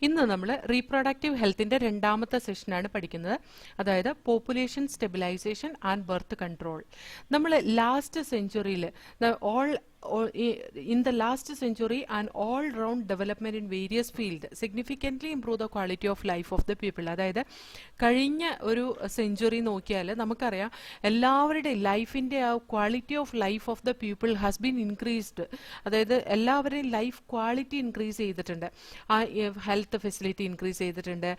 ഇന്ന് നമ്മൾ റീപ്രൊഡക്റ്റീവ് ഹെൽത്തിന്റെ രണ്ടാമത്തെ സെഷനാണ് പഠിക്കുന്നത്. അതായത് population stabilization and birth control. നമ്മൾ ലാസ്റ്റ് സെഞ്ചുറിയിൽ in the last century, an all-round development in various fields significantly improve the quality of life of the people. അതായത് കഴിഞ്ഞ ഒരു സെഞ്ചുറി നോക്കിയാൽ നമുക്കറിയാം എല്ലാവരുടെയും ലൈഫിൻ്റെ ആ quality of life of the people has been increased. അതായത് എല്ലാവരുടെയും ലൈഫ് ക്വാളിറ്റി ഇൻക്രീസ് ചെയ്തിട്ടുണ്ട്. ആ ഹെൽത്ത് ഫെസിലിറ്റി ഇൻക്രീസ് ചെയ്തിട്ടുണ്ട്,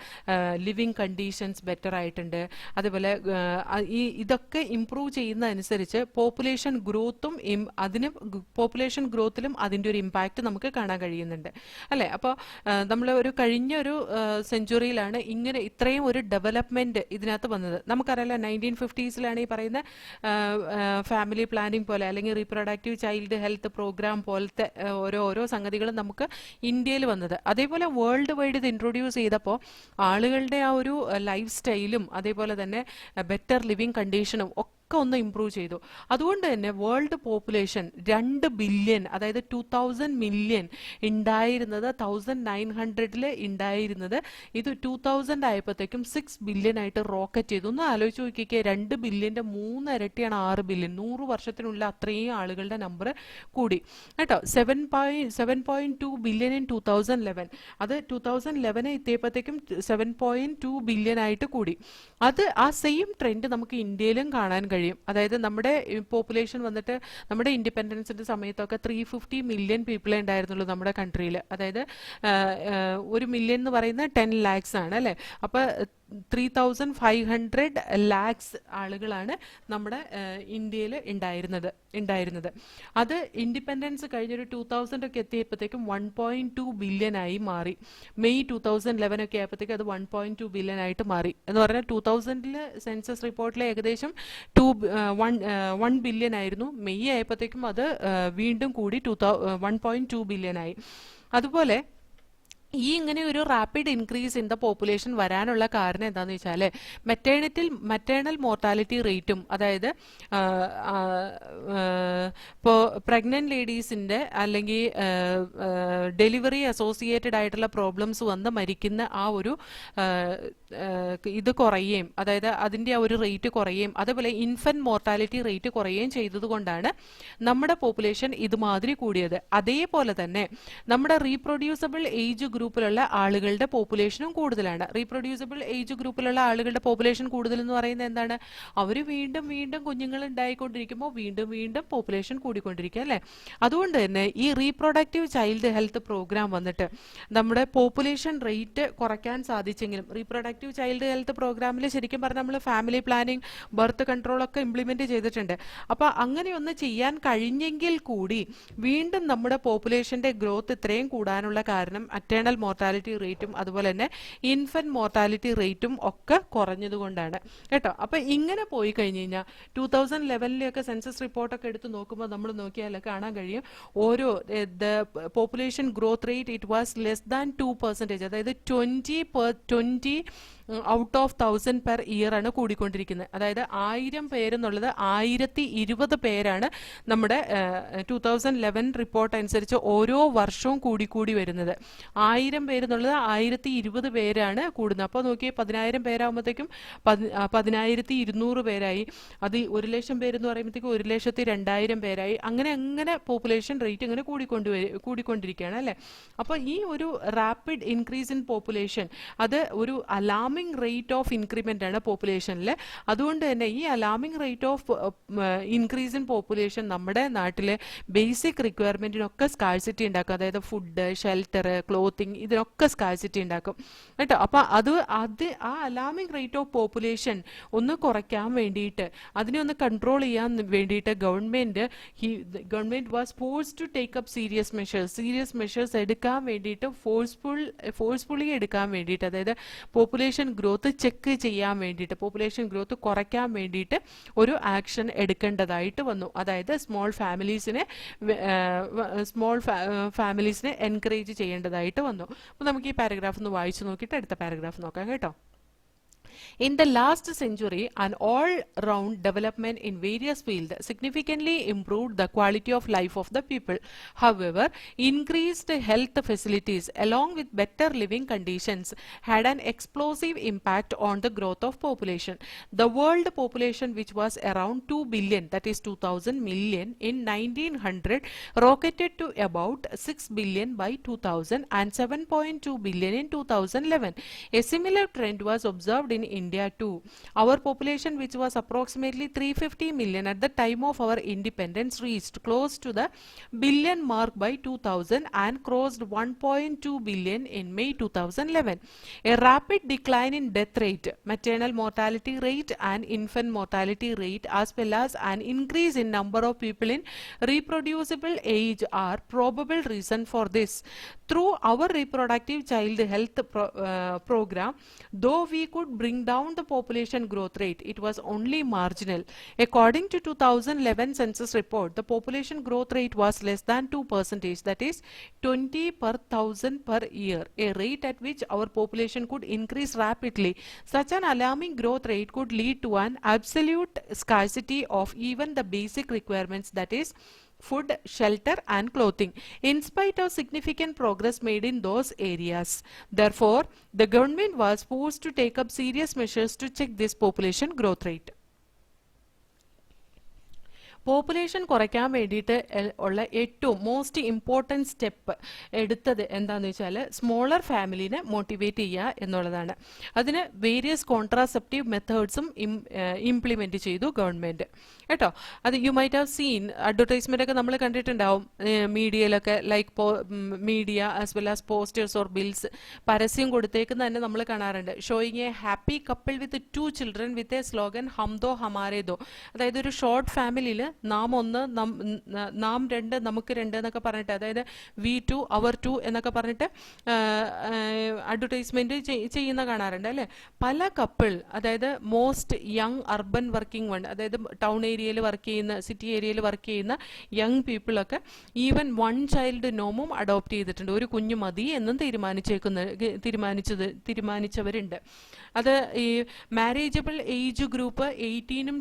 ലിവിങ് കണ്ടീഷൻസ് ബെറ്റർ ആയിട്ടുണ്ട്. അതേപോലെ ഇതൊക്കെ ഇംപ്രൂവ് ചെയ്യുന്നതനുസരിച്ച് പോപ്പുലേഷൻ ഗ്രോത്തും പോപ്പുലേഷൻ ഗ്രോത്തിലും അതിൻ്റെ ഒരു ഇമ്പാക്റ്റ് നമുക്ക് കാണാൻ കഴിയുന്നുണ്ട് അല്ലേ. അപ്പോൾ നമ്മൾ കഴിഞ്ഞ ഒരു സെഞ്ചുറിയിലാണ് ഇങ്ങനെ ഇത്രയും ഒരു ഡെവലപ്മെൻറ്റ് ഇതിനകത്ത് വന്നത്. നമുക്കറിയാലോ 1950s ഈ പറയുന്ന ഫാമിലി പ്ലാനിങ് പോലെ അല്ലെങ്കിൽ റീപ്രൊഡക്റ്റീവ് ചൈൽഡ് ഹെൽത്ത് പ്രോഗ്രാം പോലത്തെ ഓരോ സംഗതികളും നമുക്ക് ഇന്ത്യയിൽ വന്നത്. അതേപോലെ വേൾഡ് വൈഡ് ഇത് ഇൻട്രൊഡ്യൂസ് ചെയ്തപ്പോൾ ആളുകളുടെ ആ ഒരു ലൈഫ് സ്റ്റൈലും അതേപോലെ തന്നെ ബെറ്റർ ലിവിങ് കണ്ടീഷനും ഒക്കെ ഒന്ന് ഇംപ്രൂവ് ചെയ്തു. അതുകൊണ്ട് തന്നെ വേൾഡ് പോപ്പുലേഷൻ 2 ബില്യൺ, അതായത് 2000 മില്യൺ ഉണ്ടായിരുന്നത് 1900 ഉണ്ടായിരുന്നത് ഇത് 2000 ആയപ്പോഴത്തേക്കും 6 ബില്യൺ ആയിട്ട് റോക്കറ്റ് ചെയ്തു. ഒന്ന് ആലോചിച്ച് നോക്കിക്കേ, 2 ബില്യൻ്റെ 3 ഇരട്ടിയാണ് 6 ബില്യൺ. 100 വർഷത്തിനുള്ളിൽ അത്രയും ആളുകളുടെ നമ്പർ കൂടി കേട്ടോ. 7.2 ബില്യൺ ഇൻ 2011. അത് 2011 എത്തിയപ്പോഴത്തേക്കും 7.2 ബില്യൺ ആയിട്ട് കൂടി. അത് ആ സെയിം ട്രെൻഡ് നമുക്ക് ഇന്ത്യയിലും കാണാൻ കഴിയും. അതായത് നമ്മുടെ പോപ്പുലേഷൻ വന്നിട്ട് നമ്മുടെ ഇൻഡിപെൻഡൻസിന്റെ സമയത്തൊക്കെ 350 മില്യൺ പീപ്പിളേ ഉണ്ടായിരുന്നുള്ളൂ നമ്മുടെ കൺട്രിയിൽ. അതായത് 1 മില്യൺ എന്ന് പറയുന്നത് 10 lakhs ആണ് അല്ലേ. അപ്പോൾ 3500 lakhs ആളുകളാണ് നമ്മുടെ ഇന്ത്യയിൽ ഉണ്ടായിരുന്നത്. അത് ഇൻഡിപെൻഡൻസ് കഴിഞ്ഞൊരു 2000 ഒക്കെ എത്തിയപ്പോഴത്തേക്കും 1.2 ബില്യൺ ആയി മാറി. മെയ് 2011 ഒക്കെ ആയപ്പോഴത്തേക്കും അത് 1.2 ബില്യൺ ആയിട്ട് മാറി. എന്ന് പറഞ്ഞാൽ 2000 സെൻസസ് റിപ്പോർട്ടിൽ ഏകദേശം 1 ബില്യൺ ആയിരുന്നു. മെയ് ആയപ്പോഴത്തേക്കും അത് വീണ്ടും കൂടി 1.2 ബില്യൺ ആയി. അതുപോലെ ഇങ്ങനെ ഒരു rapid increase in the population വരാനുള്ള കാരണം എന്താണെന്ന് വെച്ചാൽ മെറ്റേണൽ മോർട്ടാലിറ്റി റേറ്റും, അതായത് ഇപ്പോൾ പ്രഗ്നന്റ് ലേഡീസിൻ്റെ അല്ലെങ്കിൽ ഡെലിവറി അസോസിയേറ്റഡ് ആയിട്ടുള്ള പ്രോബ്ലംസ് വന്ന് മരിക്കുന്ന ആ ഒരു ഇത് കുറയുകയും, അതായത് അതിൻ്റെ ആ ഒരു റേറ്റ് കുറയുകയും അതേപോലെ ഇൻഫന്റ് മോർട്ടാലിറ്റി റേറ്റ് കുറയുകയും ചെയ്തതുകൊണ്ടാണ് നമ്മുടെ പോപ്പുലേഷൻ ഇതുമാതിരി കൂടിയത്. അതേപോലെ തന്നെ നമ്മുടെ റീപ്രൊഡ്യൂസബിൾ ഏജ് ഗ്രൂപ്പിലുള്ള ആളുകളുടെ പോപ്പുലേഷനും കൂടുതലാണ്. റീപ്രൊഡ്യൂസബിൾ ഏജ് ഗ്രൂപ്പിലുള്ള ആളുകളുടെ പോപ്പുലേഷൻ കൂടുതൽ എന്ന് പറയുന്നത് എന്താണ്? അവർ വീണ്ടും കുഞ്ഞുങ്ങൾ ഉണ്ടായിക്കൊണ്ടിരിക്കുമ്പോൾ വീണ്ടും പോപ്പുലേഷൻ കൂടിക്കൊണ്ടിരിക്കുക അല്ലേ. അതുകൊണ്ട് തന്നെ ഈ റീപ്രൊഡക്റ്റീവ് ചൈൽഡ് ഹെൽത്ത് പ്രോഗ്രാം വന്നിട്ട് നമ്മുടെ പോപ്പുലേഷൻ റേറ്റ് കുറയ്ക്കാൻ സാധിച്ചെങ്കിലും റീപ്രൊഡക്റ്റീവ് ചൈൽഡ് ഹെൽത്ത് പ്രോഗ്രാമിൽ ശരിക്കും പറഞ്ഞാൽ നമ്മൾ ഫാമിലി പ്ലാനിങ്, ബർത്ത് കൺട്രോൾ ഒക്കെ ഇംപ്ലിമെന്റ് ചെയ്തിട്ടുണ്ട്. അപ്പോൾ അങ്ങനെയൊന്ന് ചെയ്യാൻ കഴിഞ്ഞെങ്കിൽ കൂടി വീണ്ടും നമ്മുടെ പോപ്പുലേഷന്റെ ഗ്രോത്ത് ഇത്രയും കൂടാനുള്ള കാരണം അറ്റേണൽ മോർട്ടാലിറ്റി റേറ്റും അതുപോലെ തന്നെ ഇൻഫന്റ് മോർട്ടാലിറ്റി റേറ്റും ഒക്കെ കുറഞ്ഞതുകൊണ്ടാണ് കേട്ടോ. അപ്പോൾ ഇങ്ങനെ പോയി കഴിഞ്ഞ് കഴിഞ്ഞാൽ 2011 സെൻസസ് റിപ്പോർട്ടൊക്കെ എടുത്ത് നോക്കുമ്പോൾ നമ്മൾ നോക്കിയാൽ കാണാൻ കഴിയും ഓരോ population growth rate it was less than 2%. അതായത് 20 ഔട്ട് ഓഫ് 1000 പെർ ഇയർ ആണ് കൂടിക്കൊണ്ടിരിക്കുന്നത്. അതായത് 1000 പേരെന്നുള്ളത് 1020 പേരാണ് നമ്മുടെ 2011 റിപ്പോർട്ട് അനുസരിച്ച് ഓരോ വർഷവും കൂടി വരുന്നത്. 1000 പേരെന്നുള്ളത് 1020 പേരാണ് കൂടുന്നത്. അപ്പോൾ നോക്കിയേ 10,000 പേരാകുമ്പോഴത്തേക്കും 10,200 പേരായി. അത് 1,00,000 പേരെന്ന് പറയുമ്പോഴത്തേക്കും 1,02,000 പേരായി. അങ്ങനെ പോപ്പുലേഷൻ റേറ്റ് ഇങ്ങനെ കൂടിക്കൊണ്ടിരിക്കുകയാണ് അല്ലേ. അപ്പോൾ ഈ ഒരു റാപ്പിഡ് ഇൻക്രീസ് ഇൻ പോപ്പുലേഷൻ അത് ഒരു അലാമിംഗ് റേറ്റ് ഓഫ് ഇൻക്രിമെന്റ് ആണ് പോപ്പുലേഷനിൽ. അതുകൊണ്ട് തന്നെ ഈ alarming rate of increase in population നമ്മുടെ നാട്ടിലെ ബേസിക് റിക്വയർമെന്റിനൊക്കെ സ്കാഴ്സിറ്റി ഉണ്ടാക്കും. അതായത് ഫുഡ്, ഷെൽട്ടർ, ക്ലോത്തിങ്, ഇതിനൊക്കെ സ്കാഴ്സിറ്റി ഉണ്ടാക്കും കേട്ടോ. അപ്പോൾ അത് ആ അലാമിംഗ് റേറ്റ് ഓഫ് പോപ്പുലേഷൻ ഒന്ന് കുറയ്ക്കാൻ വേണ്ടിയിട്ട്, അതിനെ ഒന്ന് കൺട്രോൾ ചെയ്യാൻ വേണ്ടിയിട്ട് government was force to take up serious measures എടുക്കാൻ വേണ്ടിയിട്ട് ഫോഴ്സ്ഫുള്ളി എടുക്കാൻ വേണ്ടിയിട്ട്, അതായത് പോപ്പുലേഷൻ ഗ്രോത്ത് ചെക്ക് ചെയ്യാൻ വേണ്ടിയിട്ട്, പോപ്പുലേഷൻ ഗ്രോത്ത് കുറയ്ക്കാൻ വേണ്ടിയിട്ട് ഒരു ആക്ഷൻ എടുക്കേണ്ടതായിട്ട് വന്നു. അതായത് സ്മോൾ ഫാമിലീസിനെ എൻകറേജ് ചെയ്യേണ്ടതായിട്ട് വന്നു. അപ്പോൾ നമുക്ക് ഈ പാരഗ്രാഫ് ഒന്ന് വായിച്ചു നോക്കിയിട്ട് അടുത്ത പാരഗ്രാഫ് നോക്കാം കേട്ടോ. In the last century, an all-round development in various fields significantly improved the quality of life of the people. However, increased health facilities along with better living conditions had an explosive impact on the growth of population. The world population, which was around 2 billion, that is 2000 million in 1900, rocketed to about 6 billion by 2000 and 7.2 billion in 2011. A similar trend was observed in India too. Our population, which was approximately 350 million at the time of our independence, reached close to the billion mark by 2000 and crossed 1.2 billion in May 2011. A rapid decline in death rate, maternal mortality rate and infant mortality rate, as well as an increase in number of people in reproducible age are probable reason for this. Through our reproductive child health program, though we could bring down the population growth rate, it was only marginal. According to 2011 census report, the population growth rate was less than 2%, that is 20 per thousand per year, a rate at which our population could increase rapidly. Such an alarming growth rate could lead to an absolute scarcity of even the basic requirements, that is food, shelter and clothing, in spite of significant progress made in those areas. Therefore, the government was forced to take up serious measures to check this population growth rate. Population കുറയ്ക്കാൻ വേണ്ടിയിട്ട് ഉള്ള ഏറ്റവും most important step എടുത്തത് എന്താണെന്ന് വെച്ചാൽ smaller ഫാമിലിനെ motivate ചെയ്യുക എന്നുള്ളതാണ്. അതിന് വേരിയസ് കോൺട്രാസെപ്റ്റീവ് മെത്തേഡ്സും ഇംപ്ലിമെൻറ്റ് ചെയ്തു ഗവൺമെൻറ് കേട്ടോ. അത് you might have seen advertisement ഒക്കെ നമ്മൾ കണ്ടിട്ടുണ്ടാവും മീഡിയയിലൊക്കെ, like media as well as posters or bills പരസ്യം കൊടുത്തേക്കുന്ന തന്നെ നമ്മൾ കാണാറുണ്ട്. Showing a happy couple with 2 children with a slogan ഹം ദോ ഹമാരേ ദോ. അതായത് ഒരു ഷോർട്ട് ഫാമിലിയിൽ നാം ഒന്ന്, നാം രണ്ട്, നമുക്ക് രണ്ട് എന്നൊക്കെ പറഞ്ഞിട്ട്, അതായത് വി ടു, അവർ ടു എന്നൊക്കെ പറഞ്ഞിട്ട് അഡ്വർടൈസ്മെന്റ് ചെയ്യുന്ന കാണാറുണ്ട് അല്ലേ. പല കപ്പിൾ, അതായത് most young urban working one, അതായത് ടൗൺ ഏരിയയിൽ വർക്ക് ചെയ്യുന്ന, സിറ്റി ഏരിയയിൽ വർക്ക് ചെയ്യുന്ന യങ് പീപ്പിളൊക്കെ ഈവൻ 1 ചൈൽഡ് നോമും അഡോപ്റ്റ് ചെയ്തിട്ടുണ്ട്. ഒരു കുഞ്ഞു മതി എന്നും തീരുമാനിച്ചവരുണ്ട്. അത് ഈ മാരേജബിൾ ഏജ് ഗ്രൂപ്പ് 18-ഉം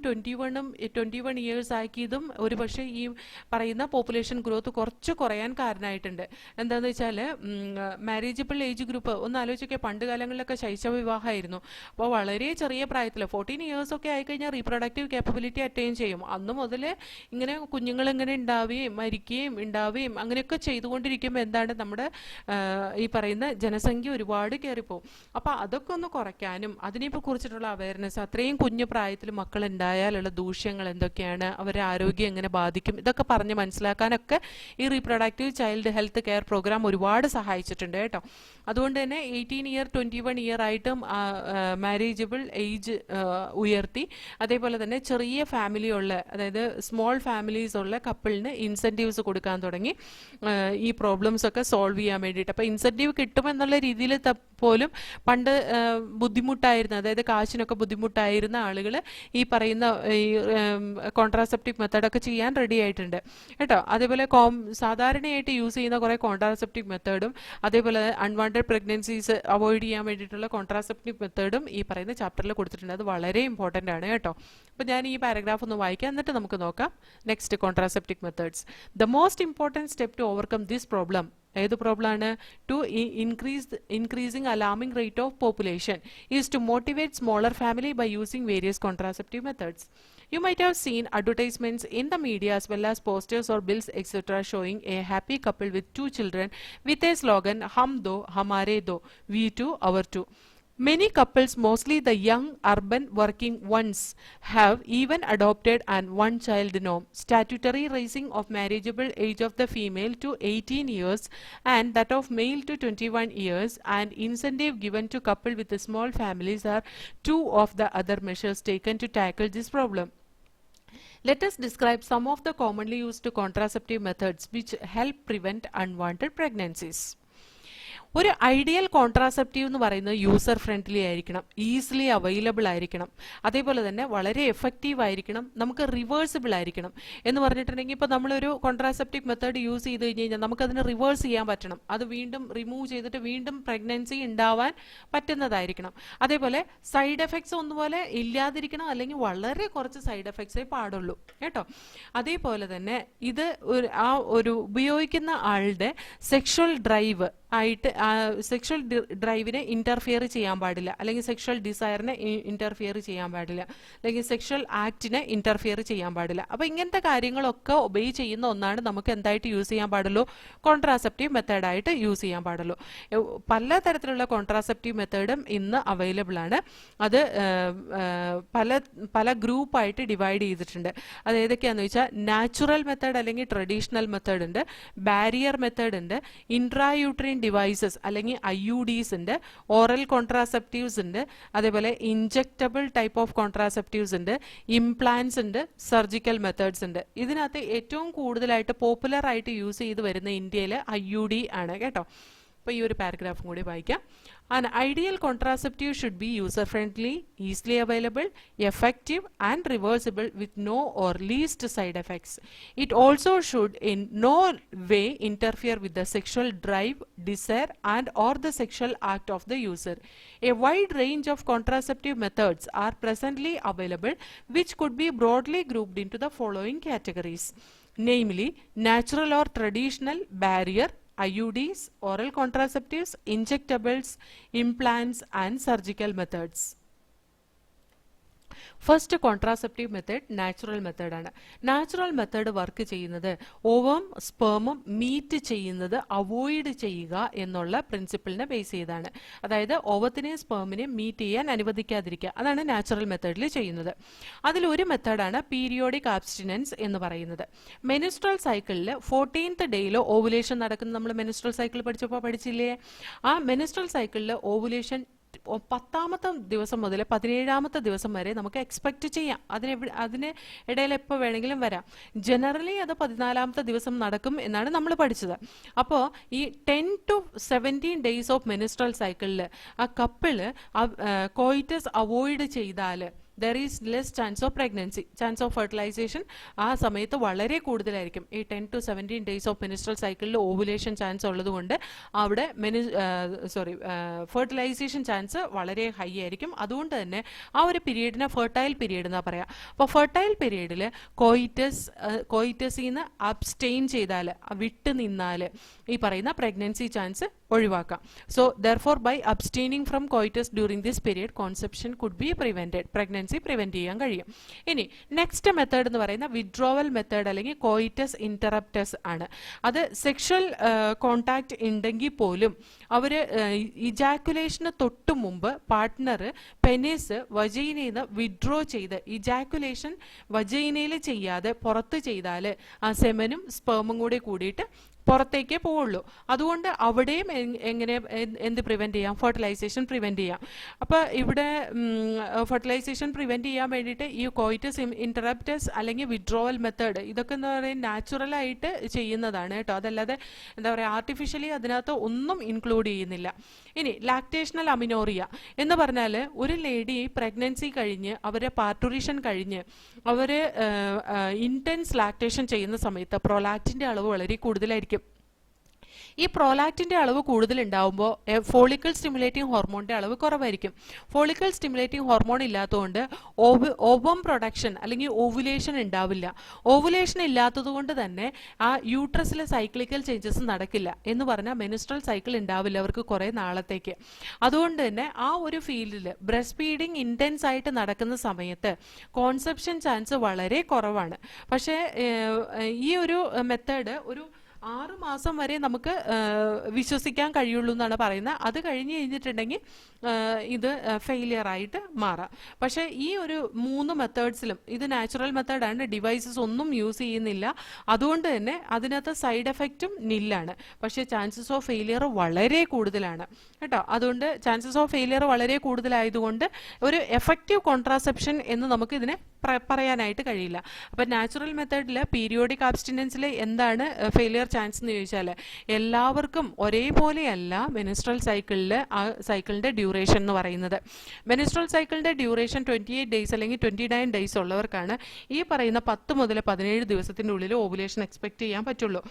21 ഇയേഴ്സ് ആക്കിയതും ഒരു പക്ഷേ ഈ പറയുന്ന പോപ്പുലേഷൻ ഗ്രോത്ത് കുറച്ച് കുറയാൻ കാരണമായിട്ടുണ്ട്. എന്താണെന്ന് വെച്ചാൽ മാരേജബിൾ ഏജ് ഗ്രൂപ്പ് ഒന്ന് ആലോചിക്കുക, പണ്ട് കാലങ്ങളിലൊക്കെ ശൈശവ വിവാഹമായിരുന്നു. അപ്പോൾ വളരെ ചെറിയ പ്രായത്തിൽ 14 ഇയേഴ്സ് ഒക്കെ ആയിക്കഴിഞ്ഞാൽ റീപ്രൊഡക്റ്റീവ് കാപ്പബിലിറ്റി അറ്റൈൻ ചെയ്യും. അന്ന് മുതൽ ഇങ്ങനെ കുഞ്ഞുങ്ങൾ ഇങ്ങനെ ഉണ്ടാവുകയും മരിക്കുകയും അങ്ങനെയൊക്കെ ചെയ്തുകൊണ്ടിരിക്കുമ്പോൾ എന്താണ്, നമ്മുടെ ഈ പറയുന്ന ജനസംഖ്യ ഒരുപാട് കയറിപ്പോവും. അപ്പോൾ അതൊക്കെ ഒന്ന് കുറയ്ക്കാനും അതിനെ കുറിച്ചിട്ടുള്ള അവയർനെസ്, അത്രയും കുഞ്ഞു പ്രായത്തിൽ മക്കൾ ഉണ്ടായാലുള്ള ദൂഷ്യങ്ങൾ എന്തൊക്കെയാണ്, അവരെ ആരോഗ്യം എങ്ങനെ ബാധിക്കും, ഇതൊക്കെ പറഞ്ഞ് മനസ്സിലാക്കാനൊക്കെ ഈ reproductive child health care program ഒരുപാട് സഹായിച്ചിട്ടുണ്ട് കേട്ടോ. അതുകൊണ്ട് തന്നെ 18 ഇയർ 21 ഇയർ ആയിട്ടും മാരേജബിൾ ഏജ് ഉയർത്തി. അതേപോലെ തന്നെ ചെറിയ ഫാമിലി ഉള്ള, അതായത് സ്മോൾ ഫാമിലീസ് ഉള്ള കപ്പിളിന് ഇൻസെൻറ്റീവ്സ് കൊടുക്കാൻ തുടങ്ങി ഈ പ്രോബ്ലംസ് ഒക്കെ സോൾവ് ചെയ്യാൻ വേണ്ടിയിട്ട്. അപ്പോൾ ഇൻസെൻറ്റീവ് കിട്ടുമെന്നുള്ള രീതിയിൽ പോലും പണ്ട് ബുദ്ധിമുട്ടായിരുന്ന, അതായത് കാശിനൊക്കെ ബുദ്ധിമുട്ടായിരുന്ന ആളുകൾ ഈ പറയുന്ന ഈ കോൺട്രാസെപ്റ്റീവ് മെത്തേഡൊക്കെ ചെയ്യാൻ റെഡി ആയിട്ടുണ്ട് കേട്ടോ. അതേപോലെ സാധാരണയായിട്ട് യൂസ് ചെയ്യുന്ന കുറേ കോൺട്രാസെപ്റ്റീവ് മെത്തേഡും അതേപോലെ അൺവാണ്ടഡ് പ്രഗ്നൻസീസ് അവോയ്ഡ് ചെയ്യാൻ വേണ്ടിയിട്ടുള്ള കോൺട്രാസെപ്റ്റീവ് മെത്തേഡും ഈ പറയുന്ന ചാപ്റ്ററിൽ കൊടുത്തിട്ടുണ്ട്. അത് വളരെ ഇമ്പോർട്ടൻ്റ് ആണ് കേട്ടോ. അപ്പോൾ ഞാൻ ഈ പാരഗ്രാഫ് ഒന്ന് വായിക്കാം, എന്നിട്ട് നമുക്ക് നോക്കാം next contraceptive methods. The most important step to overcome this problem, ഏത് പ്രോബ്ലമാണ്, to increasing alarming rate of population is to motivate smaller family by using various contraceptive methods. You might have seen advertisements in the media as well as posters or bills etc. showing a happy couple with 2 children with a slogan hum do hamare do, we two, our two. Many couples, mostly the young urban working ones, have even adopted an one-child norm. Statutory raising of marriageable age of the female to 18 years and that of male to 21 years and incentive given to couple with the small families are two of the other measures taken to tackle this problem. Let us describe some of the commonly used contraceptive methods which help prevent unwanted pregnancies. ഒരു ideal contraceptive എന്ന് പറയുന്നത് user friendly ആയിരിക്കണം, easily available ആയിരിക്കണം, അതേപോലെ തന്നെ വളരെ effective ആയിരിക്കണം, നമുക്ക് റിവേഴ്സിബിൾ ആയിരിക്കണം. എന്ന് പറഞ്ഞിട്ടുണ്ടെങ്കിൽ ഇപ്പോൾ നമ്മളൊരു കോൺട്രാസെപ്റ്റീവ് മെത്തേഡ് യൂസ് ചെയ്ത് കഴിഞ്ഞ് കഴിഞ്ഞാൽ നമുക്കതിന് റിവേഴ്സ് ചെയ്യാൻ പറ്റണം, അത് വീണ്ടും റിമൂവ് ചെയ്തിട്ട് വീണ്ടും പ്രഗ്നൻസി ഉണ്ടാവാൻ പറ്റുന്നതായിരിക്കണം. അതേപോലെ സൈഡ് എഫക്ട്സ് ഒന്നുപോലെ ഇല്ലാതിരിക്കണം, അല്ലെങ്കിൽ വളരെ കുറച്ച് സൈഡ് എഫക്ട്സേ പാടുള്ളൂ കേട്ടോ. അതേപോലെ തന്നെ ഇത് ഒരു ഉപയോഗിക്കുന്ന ആളുടെ സെക്ഷൽ ഡ്രൈവ് ആയിട്ട് സെക്ഷൽ ഡ്രൈവിനെ ഇന്റർഫിയർ ചെയ്യാൻ പാടില്ല, അല്ലെങ്കിൽ സെക്ഷൽ ഡിസയറിനെ ഇന്റർഫിയർ ചെയ്യാൻ പാടില്ല, അല്ലെങ്കിൽ സെക്ഷൽ ആക്ടിനെ ഇന്റർഫിയർ ചെയ്യാൻ പാടില്ല. അപ്പോൾ ഇങ്ങനത്തെ കാര്യങ്ങളൊക്കെ ഒബേ ചെയ്യുന്ന ഒന്നാണ് നമുക്ക് എന്തായിട്ട് യൂസ് ചെയ്യാൻ പാടുള്ളൂ, കോൺട്രാസെപ്റ്റീവ് മെത്തേഡായിട്ട് യൂസ് ചെയ്യാൻ പാടുള്ളൂ. പല തരത്തിലുള്ള കോൺട്രാസെപ്റ്റീവ് മെത്തേഡും ഇന്ന് അവൈലബിൾ ആണ്. അത് പല പല ഗ്രൂപ്പായിട്ട് ഡിവൈഡ് ചെയ്തിട്ടുണ്ട്. അത് ഏതൊക്കെയാണെന്ന് വെച്ചാൽ നാച്ചുറൽ മെത്തേഡ് അല്ലെങ്കിൽ ട്രഡീഷണൽ മെത്തേഡ് ഉണ്ട്, ബാരിയർ മെത്തേഡ് ഉണ്ട്, ഇൻട്രായൂട്രീൻ ഡിവൈസസ് അല്ലെങ്കിൽ IUDs ഉണ്ട്, ഓറൽ കോൺട്രാസെപ്റ്റീവ്സ് ഉണ്ട്, അതേപോലെ ഇൻജെക്റ്റബിൾ ടൈപ്പ് ഓഫ് കോൺട്രാസെപ്റ്റീവ്സ് ഉണ്ട്, ഇംപ്ലാന്റ്സ് ഉണ്ട്, സർജിക്കൽ മെത്തേഡ്സ് ഉണ്ട്. ഇതിനകത്ത് ഏറ്റവും കൂടുതലായിട്ട് പോപ്പുലർ ആയിട്ട് യൂസ് ചെയ്ത് വരുന്ന ഇന്ത്യയിൽ IUD ആണ് കേട്ടോ. അപ്പോൾ ഈ ഒരു പാരഗ്രാഫും കൂടി വായിക്കാം. An ideal contraceptive should be user-friendly, easily available, effective and reversible with no or least side effects. It also should in no way interfere with the sexual drive, desire and or the sexual act of the user. A wide range of contraceptive methods are presently available which could be broadly grouped into the following categories, namely natural or traditional, barrier, IUDs, oral contraceptives, injectables, implants and surgical methods. First contraceptive method natural മെത്തേഡാണ്. Natural method work ചെയ്യുന്നത് ovum സ്പേമും meet ചെയ്യുന്നത് avoid ചെയ്യുക എന്നുള്ള പ്രിൻസിപ്പിളിനെ base ചെയ്താണ്. അതായത് ഓവത്തിനെയും സ്പേമിനെയും meet ചെയ്യാൻ അനുവദിക്കാതിരിക്കുക, അതാണ് natural മെത്തേഡിൽ ചെയ്യുന്നത്. അതിലൊരു മെത്തേഡാണ് പീരിയോഡിക് ആബ്സ്റ്റിനൻസ് എന്ന് പറയുന്നത്. മെനിസ്ട്രൽ സൈക്കിളിൽ 14th ഡേയിൽ ഓവുലേഷൻ നടക്കുന്ന, നമ്മൾ മെനിസ്ട്രൽ സൈക്കിൾ പഠിച്ചപ്പോൾ പഠിച്ചില്ലേ, ആ മെനിസ്ട്രൽ സൈക്കിളിൽ ഓവുലേഷൻ 10ാമത്തെ ദിവസം മുതൽ 17ാമത്തെ ദിവസം വരെ നമുക്ക് എക്സ്പെക്ട് ചെയ്യാം. അതിന് ഇടയിൽ എപ്പോൾ വേണമെങ്കിലും വരാം. ജനറലി അത് 14ാമത്തെ ദിവസം നടക്കും എന്നാണ് നമ്മൾ പഠിച്ചത്. അപ്പോൾ ഈ 10 to 17 ഡേയ്സ് ഓഫ് മെനിസ്ട്രൽ സൈക്കിളിൽ ആ കപ്പിള് കോയിറ്റസ് അവോയ്ഡ് ചെയ്താൽ there is less chance of pregnancy, chance of fertilization ആ സമയത്ത് വളരെ കൂടുതലായിരിക്കും. ഈ 10 to 17 ഡേയ്സ് ഓഫ് മെനിസ്ട്രൽ സൈക്കിളിൽ ഓവുലേഷൻ ചാൻസ് ഉള്ളതുകൊണ്ട് അവിടെ ഫെർട്ടിലൈസേഷൻ ചാൻസ് വളരെ ഹൈ ആയിരിക്കും. അതുകൊണ്ട് തന്നെ ആ ഒരു പീരീഡിനെ ഫെർട്ടൈൽ പീരീഡ് എന്നാ പറയാം. അപ്പോൾ ഫെർട്ടൈൽ പീരീഡിൽ കോയിറ്റസിൽ നിന്ന് അബ്സ്റ്റെയിൻ ചെയ്താൽ, വിട്ട് നിന്നാൽ ഈ പറയുന്ന പ്രഗ്നൻസി ചാൻസ് ഒഴിവാക്കാം. So therefore by abstaining from coitus during this period conception could be prevented, pregnancy prevent ചെയ്യാൻ കഴിയും. ഇനി നെക്സ്റ്റ് മെത്തേഡ് എന്ന് പറയുന്ന വിഡ്രോവൽ മെത്തേഡ് അല്ലെങ്കിൽ കോയിറ്റസ് ഇന്ററപ്റ്റസ് ആണ്. അത് സെക്ഷൽ കോണ്ടാക്ട് ഉണ്ടെങ്കിൽ പോലും അവര് ഇജാക്കുലേഷന് തൊട്ടു മുമ്പ് പാർട്ട്ണർ പെനിസ് വജൈനയിൽ നിന്ന് വിഡ്രോ ചെയ്ത്, ഇജാക്കുലേഷൻ വജൈനയിൽ ചെയ്യാതെ പുറത്ത് ചെയ്താൽ ആ സെമനും സ്പേമും കൂടി കൂടിയിട്ട് പുറത്തേക്കേ പോവുള്ളൂ. അതുകൊണ്ട് അവിടെയും എങ്ങനെ എന്ത് പ്രിവെന്റ് ചെയ്യാം, ഫെർട്ടിലൈസേഷൻ പ്രിവെന്റ് ചെയ്യാം. അപ്പോൾ ഇവിടെ ഫെർട്ടിലൈസേഷൻ പ്രിവെന്റ് ചെയ്യാൻ വേണ്ടിയിട്ട് ഈ കോയിറ്റസ് ഇന്ററപ്റ്റസ് അല്ലെങ്കിൽ വിഡ്രോവൽ മെത്തേഡ് ഇതൊക്കെ എന്താ പറയുക നാച്ചുറലായിട്ട് ചെയ്യുന്നതാണ് കേട്ടോ. അതല്ലാതെ എന്താ പറയുക ആർട്ടിഫിഷ്യലി അതിനകത്ത് ഒന്നും ഇൻക്ലൂഡ് ചെയ്യുന്നില്ല. ഇനി ലാക്ടേഷണൽ അമിനോറിയ എന്ന് പറഞ്ഞാൽ ഒരു ലേഡി പ്രഗ്നൻസി കഴിഞ്ഞ് അവരെ പാർട്ടുറേഷൻ കഴിഞ്ഞ് അവർ ഇൻറ്റൻസ് ലാക്ടേഷൻ ചെയ്യുന്ന സമയത്ത് പ്രൊലാക്റ്റിൻ്റെ അളവ് വളരെ കൂടുതലായിരിക്കും. ഈ പ്രോലാക്റ്റിന്റെ അളവ് കൂടുതൽ ഉണ്ടാവുമ്പോൾ ഫോളിക്കൽ സ്റ്റിമുലേറ്റിംഗ് ഹോർമോണിന്റെ അളവ് കുറവായിരിക്കും. ഫോളിക്കൽ സ്റ്റിമുലേറ്റിംഗ് ഹോർമോൺ ഇല്ലാത്തതുകൊണ്ട് ഓവം പ്രൊഡക്ഷൻ അല്ലെങ്കിൽ ഓവുലേഷൻ ഉണ്ടാവില്ല. ഓവുലേഷൻ ഇല്ലാത്തത് കൊണ്ട് തന്നെ ആ യൂട്രസിലെ സൈക്ലിക്കൽ ചേഞ്ചസ് നടക്കില്ല. എന്ന് പറഞ്ഞാൽ മെനിസ്ട്രൽ സൈക്കിൾ ഉണ്ടാവില്ല അവർക്ക് കുറേ നാളത്തേക്ക്. അതുകൊണ്ട് തന്നെ ആ ഒരു ഫീൽഡിൽ ബ്രസ്റ്റ് ഫീഡിങ് ഇൻറ്റൻസ് ആയിട്ട് നടക്കുന്ന സമയത്ത് കോൺസെപ്ഷൻ ചാൻസ് വളരെ കുറവാണ്. പക്ഷേ ഈ ഒരു മെത്തേഡ് ഒരു 6 മാസം വരെ നമുക്ക് വിശ്വസിക്കാൻ കഴിയുള്ളൂ എന്നാണ് പറയുന്നത്. അത് കഴിഞ്ഞ് കഴിഞ്ഞിട്ടുണ്ടെങ്കിൽ ഇത് ഫെയിലിയർ ആയിട്ട് മാറാം. പക്ഷേ ഈ ഒരു 3 മെത്തേഡ്സിലും ഇത് നാച്ചുറൽ മെത്തേഡാണ്, ഡിവൈസസ് ഒന്നും യൂസ് ചെയ്യുന്നില്ല. അതുകൊണ്ട് തന്നെ അതിനകത്ത് സൈഡ് എഫക്റ്റും നില്ലാണ്. പക്ഷേ ചാൻസസ് ഓഫ് ഫെയിലിയർ വളരെ കൂടുതലാണ് കേട്ടോ. അതുകൊണ്ട് ചാൻസസ് ഓഫ് ഫെയിലിയർ വളരെ കൂടുതലായതുകൊണ്ട് ഒരു എഫക്റ്റീവ് കോൺട്രാസെപ്ഷൻ എന്ന് നമുക്ക് ഇതിനെ പറയാനായിട്ട് കഴിയില്ല. അപ്പം നാച്ചുറൽ മെത്തേഡിൽ പീരിയോഡിക് ആബ്സ്റ്റിനൻസിൽ എന്താണ് ഫെയിലിയർ ചാൻസ് എന്ന് ചോദിച്ചാൽ എല്ലാവർക്കും ഒരേപോലെയല്ല മെനിസ്ട്രൽ സൈക്കിളിൽ ആ സൈക്കിളിൻ്റെ ഡ്യൂറേഷൻ എന്ന് പറയുന്നത്. മെനിസ്ട്രൽ സൈക്കിളിൻ്റെ ഡ്യൂറേഷൻ 28 ഡേയ്സ് അല്ലെങ്കിൽ 29 ഡേയ്സ് ഉള്ളവർക്കാണ് ഈ പറയുന്ന 10 മുതൽ 17 ദിവസത്തിൻ്റെ ഉള്ളിൽ ഓവുലേഷൻ എക്സ്പെക്ട് ചെയ്യാൻ പറ്റുള്ളൂ.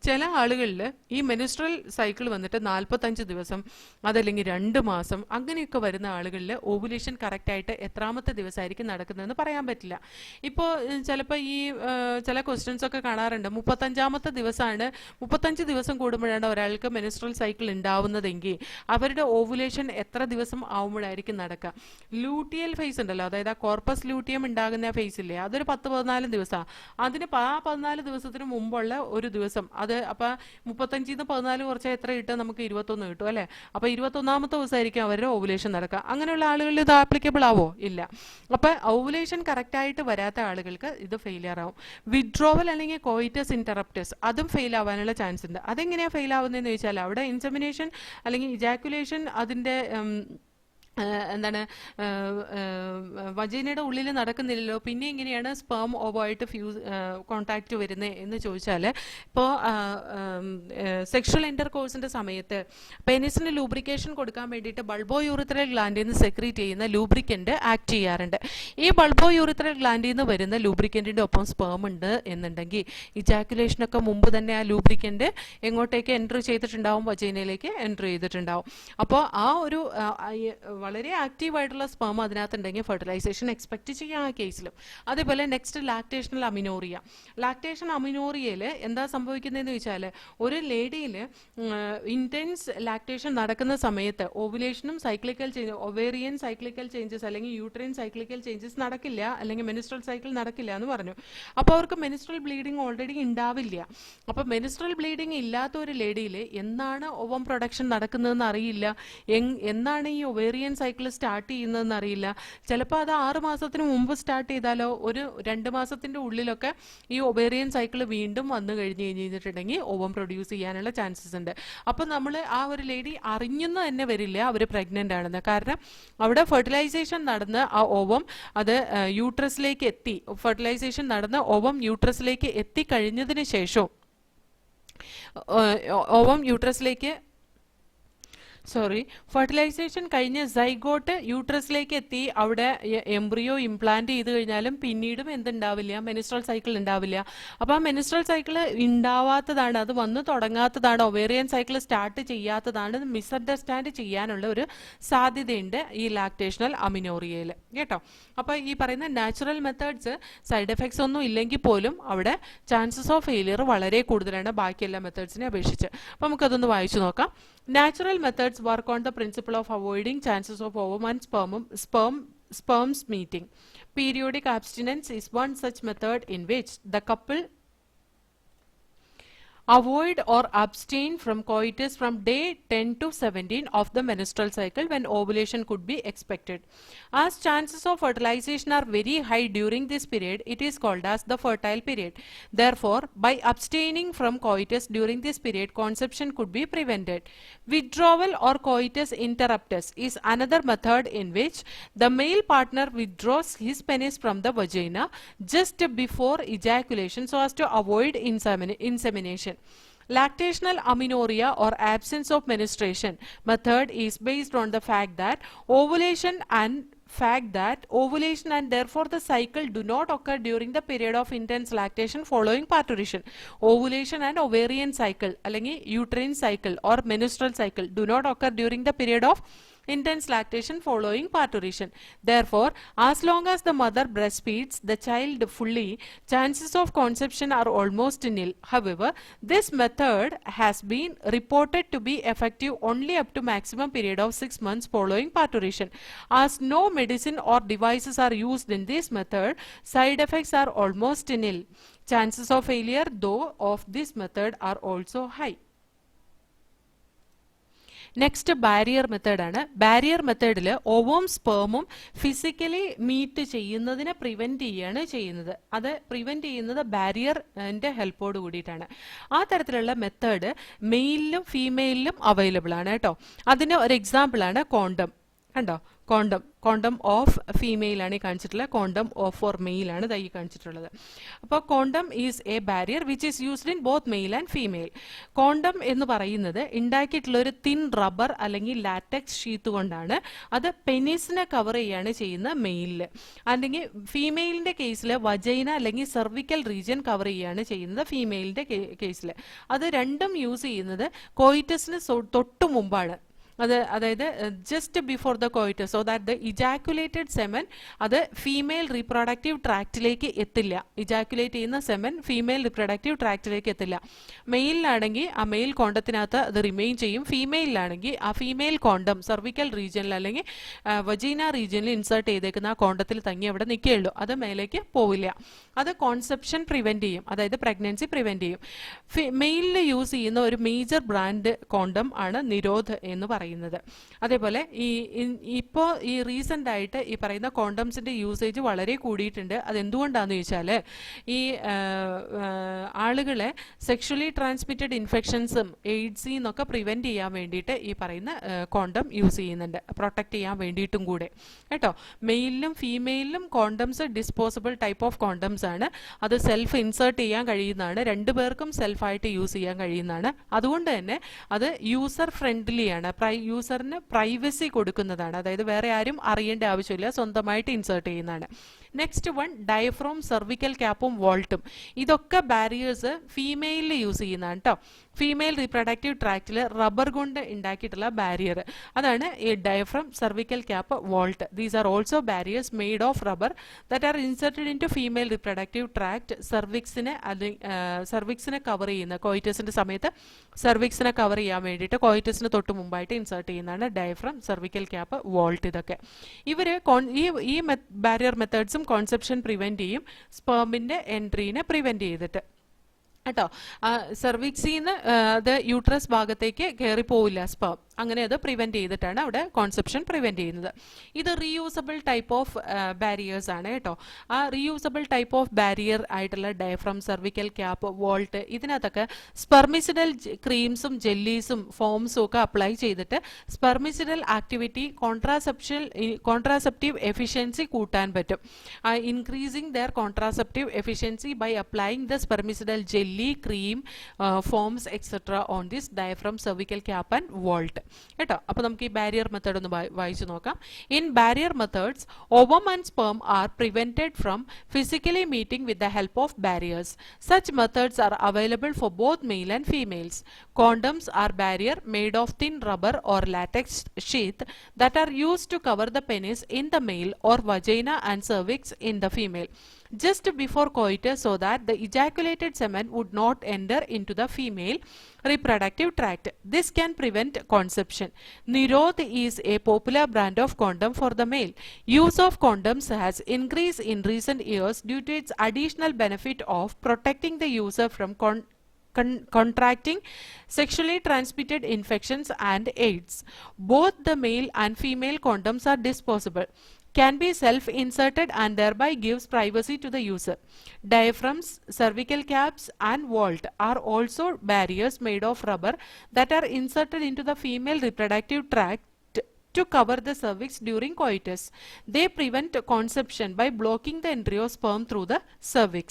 ചില ആളുകളിൽ ഈ മെനിസ്ട്രൽ സൈക്കിൾ വന്നിട്ട് 45 ദിവസം അതല്ലെങ്കിൽ 2 മാസം അങ്ങനെയൊക്കെ വരുന്ന ആളുകളിൽ ഓവുലേഷൻ കറക്റ്റായിട്ട് എത്രാമത്തെ ദിവസമായിരിക്കും നടക്കുന്നതെന്ന് പറയാൻ പറ്റില്ല. ഇപ്പോൾ ചിലപ്പോൾ ഈ ചില ക്വസ്റ്റ്യൻസ് ഒക്കെ കാണാറുണ്ട് 35ാമത്തെ ദിവസമാണ് 35 ദിവസം കൂടുമ്പോഴാണ് ഒരാൾക്ക് മെനിസ്ട്രൽ സൈക്കിൾ ഉണ്ടാവുന്നതെങ്കിൽ അവരുടെ ഓവുലേഷൻ എത്ര ദിവസം ആവുമ്പോഴായിരിക്കും നടക്കുക. ലൂട്ടിയൽ ഫേസ് ഉണ്ടല്ലോ, അതായത് ആ കോർപ്പസ് ലൂട്ടിയം ഉണ്ടാകുന്ന ഫേസ് ഇല്ലേ, അതൊരു 10-14 ദിവസമാണ്. അതിന് ആ 14 ദിവസത്തിന് മുമ്പുള്ള ഒരു ദിവസം അത് അപ്പം 35 14 കുറച്ചാൽ എത്ര കിട്ടും? നമുക്ക് 21 കിട്ടും അല്ലേ. അപ്പോൾ 21ാമത്തെ ദിവസമായിരിക്കും അവരുടെ ഓവുലേഷൻ നടക്കുക. അങ്ങനെയുള്ള ആളുകളിൽ ഇത് ആപ്ലിക്കബിൾ ആവോ? ഇല്ല. അപ്പം ഓവുലേഷൻ കറക്റ്റായിട്ട് വരാത്ത ആളുകൾക്ക് ഇത് ഫെയിലിയർ ആവും. വിഡ്രോവൽ അല്ലെങ്കിൽ കോയിറ്റസ് ഇന്ററപ്റ്റസ് അതും ഫെയിൽ ആവാനുള്ള ചാൻസ് ഉണ്ട്. അതെങ്ങനെയാണ് ഫെയിൽ ആവുന്നതെന്ന് ചോദിച്ചാൽ അവിടെ ഇൻസെമിനേഷൻ അല്ലെങ്കിൽ ഇജാക്കുലേഷൻ അതിൻ്റെ എന്താണ് വജൈനയുടെ ഉള്ളിൽ നടക്കുന്നില്ലല്ലോ, പിന്നെ എങ്ങനെയാണ് സ്പേം ഓവായിട്ട് കോണ്ടാക്റ്റ് വരുന്നത് എന്ന് ചോദിച്ചാൽ ഇപ്പോൾ സെക്ഷൽ ഇൻ്റർകോഴ്സിൻ്റെ സമയത്ത് പെനിസിന് ലൂബ്രിക്കേഷൻ കൊടുക്കാൻ വേണ്ടിയിട്ട് ബൾബോ യൂറിത്രൽ ഗ്ലാൻഡിൽ നിന്ന് സെക്രീറ്റ് ചെയ്യുന്ന ലൂബ്രിക്കൻ്റ് ആക്ട് ചെയ്യാറുണ്ട്. ഈ ബൾബോ യൂറിത്രൽ ഗ്ലാൻഡിൽ നിന്ന് വരുന്ന ലൂബ്രിക്കൻറ്റിൻ്റെ ഒപ്പം സ്പേം ഉണ്ട് എന്നുണ്ടെങ്കിൽ ഇജാക്കുലേഷനൊക്കെ മുമ്പ് തന്നെ ആ ലൂബ്രിക്കൻ്റ് എങ്ങോട്ടേക്ക് എൻട്രി ചെയ്തിട്ടുണ്ടാവും? വജൈനയിലേക്ക് എൻട്രി ചെയ്തിട്ടുണ്ടാവും. അപ്പോൾ ആ ഒരു വളരെ ആക്റ്റീവായിട്ടുള്ള സ്പേം അതിനകത്തുണ്ടെങ്കിൽ ഫെർട്ടിലൈസേഷൻ എക്സ്പെക്ട് ചെയ്യാം ആ കേസിലും. അതേപോലെ നെക്സ്റ്റ് ലാക്ടേഷണൽ അമിനോറിയ. ലാക്ടേഷൻ അമിനോറിയയിൽ എന്താ സംഭവിക്കുന്നതെന്ന് വെച്ചാൽ ഒരു ലേഡിയിൽ ഇൻറ്റൻസ് ലാക്ടേഷൻ നടക്കുന്ന സമയത്ത് ഓവുലേഷനും സൈക്ലിക്കൽ ഒവേറിയൻ സൈക്ലിക്കൽ ചേഞ്ചസ് അല്ലെങ്കിൽ യൂട്രൈൻ സൈക്ലിക്കൽ ചേഞ്ചസ് നടക്കില്ല, അല്ലെങ്കിൽ മെനിസ്ട്രൽ സൈക്കിൾ നടക്കില്ല എന്ന് പറഞ്ഞു. അപ്പോൾ അവർക്ക് മെനിസ്ട്രൽ ബ്ലീഡിങ് ഓൾറെഡി ഉണ്ടാവില്ല. അപ്പോൾ മെനിസ്ട്രൽ ബ്ലീഡിങ് ഇല്ലാത്ത ഒരു ലേഡിയിൽ എന്നാണ് ഓവം പ്രൊഡക്ഷൻ നടക്കുന്നതെന്ന് അറിയില്ല, എന്നാണ് ഈ ഒവേറിയൻ സൈക്കിൾ സ്റ്റാർട്ട് ചെയ്യുന്നതെന്ന് അറിയില്ല. ചിലപ്പോൾ അത് 6 മാസത്തിന് മുമ്പ് സ്റ്റാർട്ട് ചെയ്താലോ ഒരു 2 മാസത്തിൻ്റെ ഉള്ളിലൊക്കെ ഈ ഒവേറിയൻ സൈക്കിൾ വീണ്ടും വന്നു കഴിഞ്ഞിട്ടുണ്ടെങ്കിൽ ഓവം പ്രൊഡ്യൂസ് ചെയ്യാനുള്ള ചാൻസസ് ഉണ്ട്. അപ്പം നമ്മൾ ആ ഒരു ലേഡി അറിഞ്ഞെന്ന് തന്നെ വരില്ല അവർ പ്രഗ്നൻ്റ് ആണെന്ന്. കാരണം അവിടെ ഫെർട്ടിലൈസേഷൻ നടന്ന് ആ ഓവം അത് യൂട്രസിലേക്ക് എത്തി, ഫെർട്ടിലൈസേഷൻ നടന്ന് ഓവം യൂട്രസിലേക്ക് എത്തിക്കഴിഞ്ഞതിന് ശേഷം ഓവം യൂട്രസിലേക്ക് ഫെർട്ടിലൈസേഷൻ കഴിഞ്ഞ് സൈഗോട്ട് യൂട്രസിലേക്ക് എത്തി അവിടെ എംബ്രിയോ ഇംപ്ലാന്റ് ചെയ്ത് കഴിഞ്ഞാലും പിന്നീടും എന്തുണ്ടാവില്ല? മെനിസ്ട്രൽ സൈക്കിൾ ഉണ്ടാവില്ല. അപ്പോൾ ആ മെനിസ്ട്രൽ സൈക്കിൾ ഉണ്ടാവാത്തതാണ്, അത് വന്ന് തുടങ്ങാത്തതാണ്, ഒവേറിയൻ സൈക്കിൾ സ്റ്റാർട്ട് ചെയ്യാത്തതാണ്, മിസ്അണ്ടർസ്റ്റാൻഡ് ചെയ്യാനുള്ള ഒരു സാധ്യതയുണ്ട് ഈ ലാക്ടേഷണൽ അമിനോറിയയിൽ കേട്ടോ. അപ്പോൾ ഈ പറയുന്ന നാച്ചുറൽ മെത്തേഡ്സ് സൈഡ് എഫക്ട്സ് ഒന്നും ഇല്ലെങ്കിൽ പോലും അവിടെ ചാൻസസ് ഓഫ് ഫെയിലിയർ വളരെ കൂടുതലാണ് ബാക്കിയെല്ലാ മെത്തേഡ്സിനെ അപേക്ഷിച്ച്. അപ്പോൾ നമുക്കതൊന്ന് വായിച്ചു നോക്കാം. Natural methods work on the principle of avoiding chances of ovum and sperms meeting. Periodic abstinence is one such method in which the couple avoid or abstain from coitus from day 10 to 17 of the menstrual cycle when ovulation could be expected. As chances of fertilization are very high during this period, it is called as the fertile period. Therefore, by abstaining from coitus during this period, conception could be prevented. Withdrawal or coitus interruptus is another method in which the male partner withdraws his penis from the vagina just before ejaculation so as to avoid insemination. Lactational amenorrhea or absence of menstruation method is based on the fact that ovulation and therefore the cycle do not occur during the period of intense lactation following parturition. Ovulation and ovarian cycle അല്ലെങ്കിൽ uterine cycle or menstrual cycle do not occur during the period of intense lactation following parturition. Therefore, as long as the mother breastfeeds the child fully, chances of conception are almost nil. However, this method has been reported to be effective only up to maximum period of 6 months following parturition. As no medicine or devices are used in this method, side effects are almost nil. Chances of failure, though, of this method are also high. Next barrier മെത്തേഡാണ്. Barrier മെത്തേഡിൽ ഓവവും സ്പേമും physically meet ചെയ്യുന്നതിനെ prevent ചെയ്യുകയാണ് ചെയ്യുന്നത്. അത് prevent ചെയ്യുന്നത് ബാരിയറിൻ്റെ ഹെൽപ്പോട് കൂടിയിട്ടാണ്. ആ തരത്തിലുള്ള മെത്തേഡ് മെയിലിലും ഫീമെയിലിലും അവൈലബിൾ ആണ് കേട്ടോ. അതിന് ഒരു എക്സാമ്പിളാണ് കോണ്ടം. കണ്ടോ, കോണ്ടം ഓഫ് ഫീമെയിൽ ആണ് ഈ കാണിച്ചിട്ടുള്ളത്, കോണ്ടം ഓഫ് ഫോർ മെയിൽ ആണ് ഈ കാണിച്ചിട്ടുള്ളത്. അപ്പോൾ condom is A barrier which is used in both male and female. Condom എന്ന് പറയുന്നത് ഉണ്ടാക്കിയിട്ടുള്ള ഒരു തിൻ റബ്ബർ അല്ലെങ്കിൽ ലാറ്റക്സ് ഷീറ്റ് കൊണ്ടാണ്. അത് പെനിസിനെ കവർ ചെയ്യാണ് ചെയ്യുന്നത് മെയിലില്, അല്ലെങ്കിൽ ഫീമെയിലിന്റെ കേസിൽ വജൈന അല്ലെങ്കിൽ സെർവിക്കൽ റീജിയൻ കവർ ചെയ്യാണ് ചെയ്യുന്നത് ഫീമെയിലിന്റെ കേസിൽ. അത് രണ്ടും യൂസ് ചെയ്യുന്നത് കോയിറ്റസിന് തൊട്ടു മുമ്പാണ്. അതായത് just before the coitus, so that the ejaculated semen അത് ഫീമെയിൽ റീപ്രൊഡക്റ്റീവ് ട്രാക്റ്റിലേക്ക് എത്തില്ല. ഇജാക്കുലേറ്റ് ചെയ്യുന്ന സെമൻ ഫീമെയിൽ റീപ്രൊഡക്റ്റീവ് ട്രാക്റ്റിലേക്ക് എത്തില്ല. മെയിലിലാണെങ്കിൽ ആ മെയിൽ കോണ്ടത്തിനകത്ത് അത് റിമെയിൻ ചെയ്യും. ഫീമെയിലാണെങ്കിൽ ആ ഫീമെയിൽ കോണ്ടം സെർവിക്കൽ റീജിയനിൽ അല്ലെങ്കിൽ വജീന റീജിയനിൽ ഇൻസേർട്ട് ചെയ്തേക്കുന്ന ആ കോണ്ടത്തിൽ തങ്ങി അവിടെ നിൽക്കുകയുള്ളൂ, അത് മേലേക്ക് പോവില്ല. അത് കോൺസെപ്ഷൻ പ്രിവെന്റ് ചെയ്യും, അതായത് പ്രഗ്നൻസി പ്രിവെന്റ് ചെയ്യും. മെയിലിൽ യൂസ് ചെയ്യുന്ന ഒരു മേജർ ബ്രാൻഡ് കോണ്ടം ആണ് നിരോധ് എന്ന് പറയുന്നത്. അതേപോലെ ഇപ്പോൾ ഈ റീസെന്റ് ആയിട്ട് ഈ പറയുന്ന കോണ്ടംസിന്റെ യൂസേജ് വളരെ കൂടിയിട്ടുണ്ട്. അതെന്തുകൊണ്ടാന്ന് ചോദിച്ചാൽ ഈ ആളുകളെ സെക്ഷലി ട്രാൻസ്മിറ്റഡ് ഇൻഫെക്ഷൻസും എയ്ഡ്സിൽ നിന്നൊക്കെ പ്രിവെന്റ് ചെയ്യാൻ വേണ്ടിയിട്ട് ഈ പറയുന്ന കോണ്ടം യൂസ് ചെയ്യുന്നുണ്ട്, പ്രൊട്ടക്ട് ചെയ്യാൻ വേണ്ടിയിട്ടും കൂടെ കേട്ടോ. മെയിലിലും ഫീമെയിലിലും condoms disposable type of condoms ആണ്. അത് സെൽഫ് ഇൻസേർട്ട് ചെയ്യാൻ കഴിയുന്നതാണ്, രണ്ടുപേർക്കും സെൽഫായിട്ട് യൂസ് ചെയ്യാൻ കഴിയുന്നതാണ്. അതുകൊണ്ട് തന്നെ അത് യൂസർ ഫ്രണ്ട്ലി ആണ്, യൂസറിന് പ്രൈവസി കൊടുക്കുന്നതാണ്. അതായത് വേറെ ആരും അറിയേണ്ട ആവശ്യമില്ല, സ്വന്തമായിട്ട് ഇൻസേർട്ട് ചെയ്യുന്നതാണ്. നെക്സ്റ്റ് വൺ ഡയഫ്രോം, സെർവിക്കൽ ക്യാപ്പും വോൾട്ടും. ഇതൊക്കെ ബാരിയേഴ്സ് ഫീമെയിലിൽ യൂസ് ചെയ്യുന്നതാണ് കേട്ടോ. ഫീമെയിൽ റീപ്രൊഡക്റ്റീവ് ട്രാക്റ്റിൽ റബ്ബർ കൊണ്ട് ഉണ്ടാക്കിയിട്ടുള്ള ബാരിയർ, അതാണ് ഈ diaphragm, cervical cap, vault. These are also barriers made of rubber that are inserted in to female reproductive tract. സെർവിക്സിനെ കവർ ചെയ്യുന്ന കോയിറ്റസിന്റെ സമയത്ത് സെർവിക്സിനെ കവർ ചെയ്യാൻ വേണ്ടിയിട്ട് കോയിറ്റസിന് തൊട്ട് മുമ്പായിട്ട് ഇൻസേർട്ട് ചെയ്യുന്നതാണ് ഡയഫ്രം, സെർവിക്കൽ ക്യാപ്പ്, വോൾട്ട്. ഇതൊക്കെ ഈ ബാരിയർ മെത്തേഡ്സും കോൺസെപ്ഷൻ പ്രിവെന്റ് ചെയ്യും, സ്പേമിന്റെ എൻട്രീനെ പ്രിവെന്റ് ചെയ്തിട്ട് കേട്ടോ. സെർവിക്സിൽ നിന്ന് അത് യൂട്രസ് ഭാഗത്തേക്ക് കയറിപ്പോവില്ല സ്പേം, അങ്ങനെ അത് പ്രിവെന്റ് ചെയ്തിട്ടാണ് അവിടെ കോൺസെപ്ഷൻ പ്രിവെന്റ് ചെയ്യുന്നത്. ഇത് റീയൂസബിൾ ടൈപ്പ് ഓഫ് ബാരിയേഴ്സ് ആണ് കേട്ടോ. ആ റീയൂസബിൾ ടൈപ്പ് ഓഫ് ബാരിയർ ആയിട്ടുള്ള ഡയഫ്രം, സെർവിക്കൽ ക്യാപ്പ്, വോൾട്ട്, ഇതിനകത്തൊക്കെ സ്പെർമിസിഡൽ ക്രീംസും ജെല്ലീസും ഫോംസും ഒക്കെ അപ്ലൈ ചെയ്തിട്ട് സ്പെർമിസിഡൽ ആക്ടിവിറ്റി, കോൺട്രാസെപ്റ്റീവ് എഫിഷ്യൻസി കൂട്ടാൻ പറ്റും. Increasing their contraceptive efficiency by applying the spermicidal jelly, cream, foams etc. on this diaphragm, cervical cap and vault കേട്ടോ. അപ്പോൾ നമുക്ക് ഈ ബാരിയർ മെത്തേഡ് ഒന്ന് വായിച്ചു നോക്കാം. In barrier methods ovum and sperm are prevented from physically meeting with the help of barriers. Such methods are available for both male and females. Condoms are barrier made of thin rubber or latex sheath that are used to cover the penis in the male or vagina and cervix in the female just before coitus, so that the ejaculated semen would not enter into the female reproductive tract. This can prevent conception. Nirodh is a popular brand of condom for the male. Use of condoms has increased in recent years due to its additional benefit of protecting the user from contracting sexually transmitted infections and AIDS. Both the male and female condoms are disposable, can be self-inserted and thereby gives privacy to the user. Diaphragms, cervical caps and vault are also barriers made of rubber that are inserted into the female reproductive tract to cover the cervix during coitus. They prevent conception by blocking the entry of sperm through the cervix.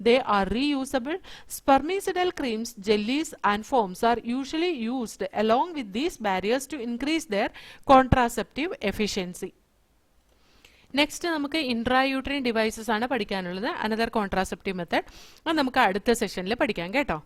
They are reusable. Spermicidal creams, jellies and foams are usually used along with these barriers to increase their contraceptive efficiency. Next നമുക്ക് ഇൻട്രായൂട്രിൻ devices ആണ് പഠിക്കാനുള്ളത്, another contraceptive method. അത് നമുക്ക് അടുത്ത സെഷനിൽ പഠിക്കാം കേട്ടോ.